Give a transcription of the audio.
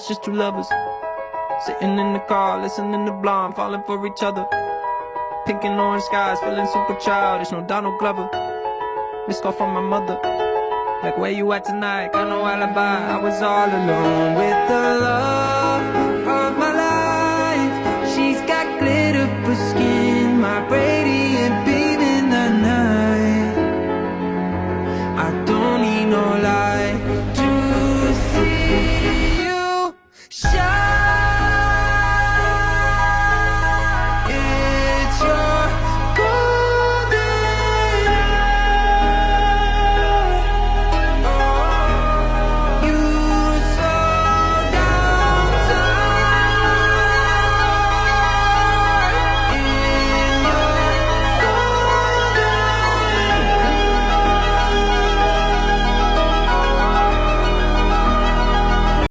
it's just two lovers sitting in the car, listening to Blonde, falling for each other. Pink and orange skies, feeling super childish, no Donald Glover. Missed call from my mother, like where you at tonight, got no alibi. I was all alone with the love of my